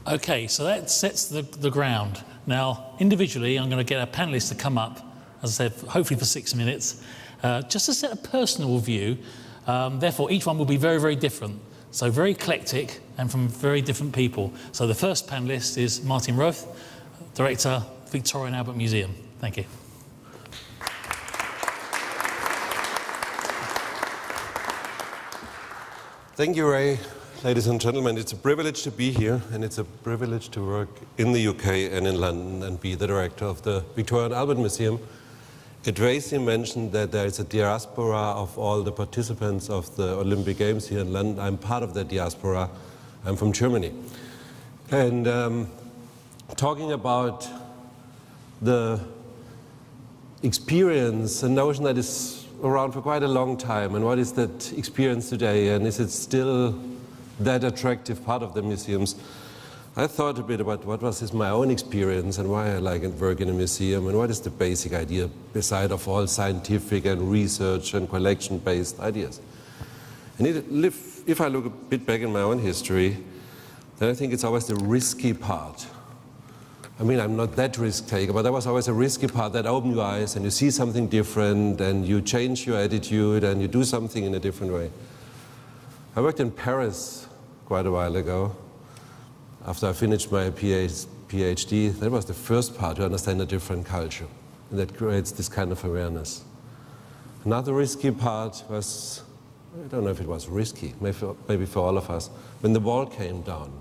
Okay, so that sets the ground. Now, individually, I'm going to get our panellists to come up, as I said, hopefully for 6 minutes, just to set a personal view. Therefore, each one will be very, very different. So very eclectic and from very different people. So the first panellist is Martin Roth, Director, Victoria and Albert Museum. Thank you. Thank you, Ray. Ladies and gentlemen, it's a privilege to be here, and it's a privilege to work in the UK and in London and be the director of the Victoria and Albert Museum. Tracy mentioned that there is a diaspora of all the participants of the Olympic Games here in London. I'm part of that diaspora. I'm from Germany. And talking about the experience, a notion that is around for quite a long time, and what is that experience today, and is it still that attractive part of the museums? I thought a bit about what was my own experience and why I like and work in a museum, and what is the basic idea beside of all scientific and research and collection-based ideas. And if I look a bit back in my own history, then I think it's always the risky part. I mean, I'm not that risk taker, but there was always a risky part that opened your eyes and you see something different and you change your attitude and you do something in a different way. I worked in Paris quite a while ago. After I finished my PhD, that was the first part to understand a different culture, and that creates this kind of awareness. Another risky part was, I don't know if it was risky, maybe for all of us, when the wall came down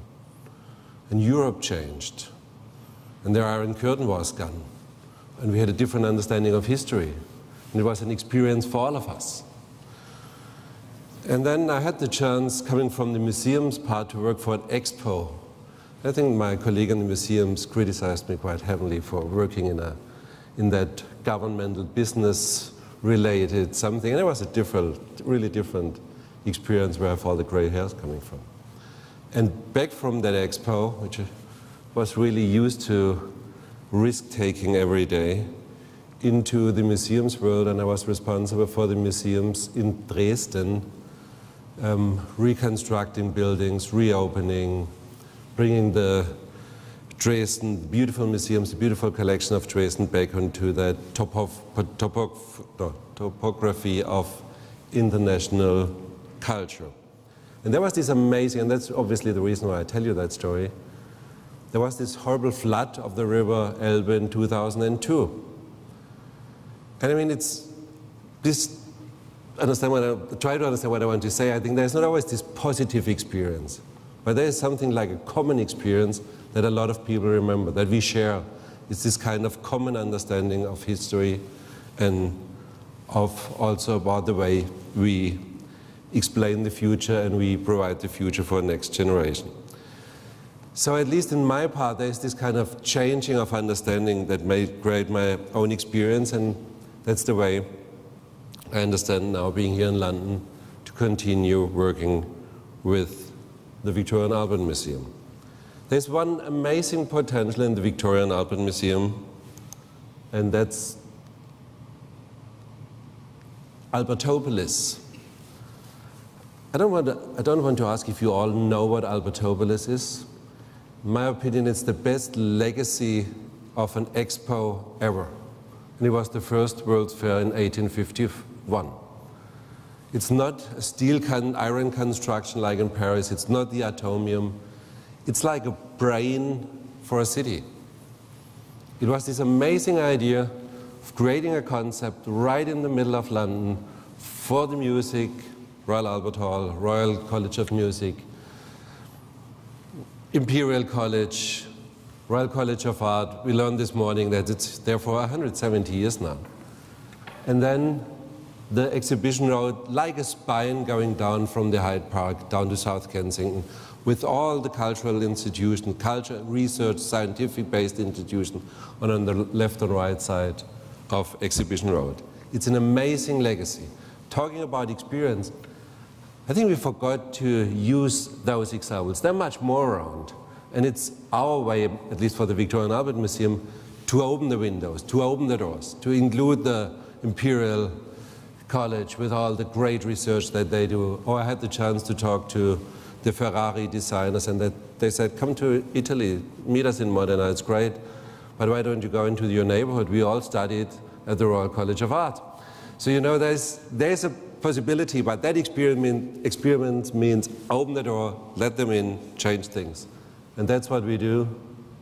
and Europe changed and the Iron Curtain was gone and we had a different understanding of history, and it was an experience for all of us. And then I had the chance, coming from the museums part, to work for an expo. I think my colleague in the museums criticized me quite heavily for working in that governmental business-related something. And it was a really different experience where I have all the gray hairs coming from. And back from that expo, which was really used to risk-taking every day, into the museums world, and I was responsible for the museums in Dresden, reconstructing buildings, reopening, bringing the Dresden, beautiful museums, the beautiful collection of Dresden back onto that topography of international culture. And there was this amazing, and that's obviously the reason why I tell you that story, there was this horrible flood of the river Elbe in 2002. And I mean, it's this, try to understand what I want to say. I think there's not always this positive experience. But there is something like a common experience that a lot of people remember, that we share. It's this kind of common understanding of history and of also about the way we explain the future and we provide the future for the next generation. So at least in my part, there's this kind of changing of understanding that may create my own experience, and that's the way I understand now, being here in London, to continue working with the Victoria and Albert Museum. There's one amazing potential in the Victoria and Albert Museum, and that's Albertopolis. I don't want to ask if you all know what Albertopolis is. In my opinion, it's the best legacy of an expo ever. And it was the first World's Fair in 1851. It's not a steel iron construction like in Paris. It's not the atomium. It's like a brain for a city. It was this amazing idea of creating a concept right in the middle of London for the music, Royal Albert Hall, Royal College of Music, Imperial College, Royal College of Art. We learned this morning that it's there for 170 years now. And then the exhibition road, like a spine going down from the Hyde Park down to South Kensington, with all the cultural institutions, culture, research, scientific-based institutions on the left and right side of Exhibition Road. It's an amazing legacy. Talking about experience, I think we forgot to use those examples. There are much more around. And it's our way, at least for the Victoria and Albert Museum, to open the windows, to open the doors, to include the Imperial College with all the great research that they do. Or I had the chance to talk to the Ferrari designers, and that they said, come to Italy, meet us in Modena, it's great, but why don't you go into your neighborhood? We all studied at the Royal College of Art. So, you know, there's a possibility, but that experiment means open the door, let them in, change things. And that's what we do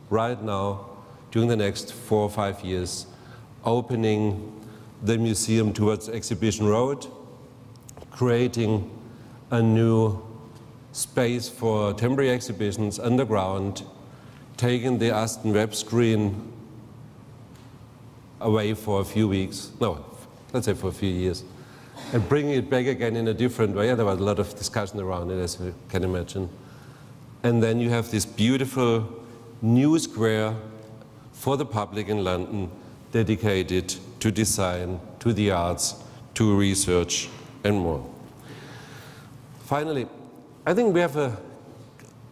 right now during the next 4 or 5 years, opening the museum towards Exhibition Road, creating a new space for temporary exhibitions underground, taking the Aston Web screen away for a few weeks, no, let's say for a few years, and bringing it back again in a different way. There was a lot of discussion around it, as you can imagine. And then you have this beautiful new square for the public in London, dedicated to design, to the arts, to research, and more. Finally, I think we have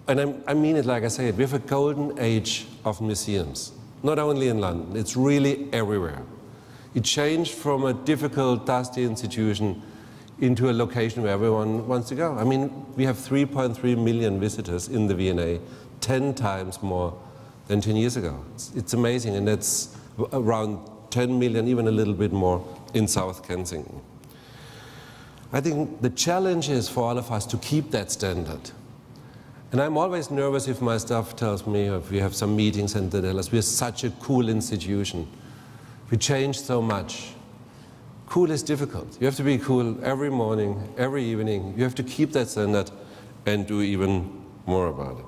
and I mean it like I say it, we have a golden age of museums, not only in London, it's really everywhere. It changed from a difficult, dusty institution into a location where everyone wants to go. I mean, we have 3.3 million visitors in the V&A, 10 times more than 10 years ago. It's amazing, and that's around 10 million, even a little bit more, in South Kensington. I think the challenge is for all of us to keep that standard. And I'm always nervous if my staff tells me, or if we have some meetings and they tell us, we're such a cool institution. We change so much. Cool is difficult. You have to be cool every morning, every evening. You have to keep that standard and do even more about it.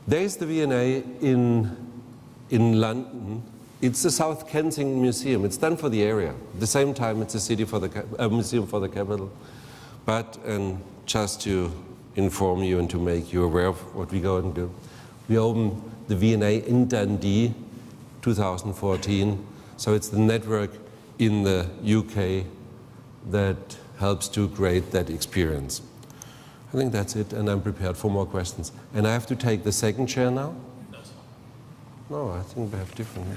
There's the V&A in London. It's the South Kensington Museum. It's done for the area. At the same time, it's a museum for the capital. But, and just to inform you and to make you aware of what we go and do, we opened the V&A in Dundee 2014. So it's the network in the UK that helps to create that experience. I think that's it, and I'm prepared for more questions. And I have to take the second chair now? No, I think we have different.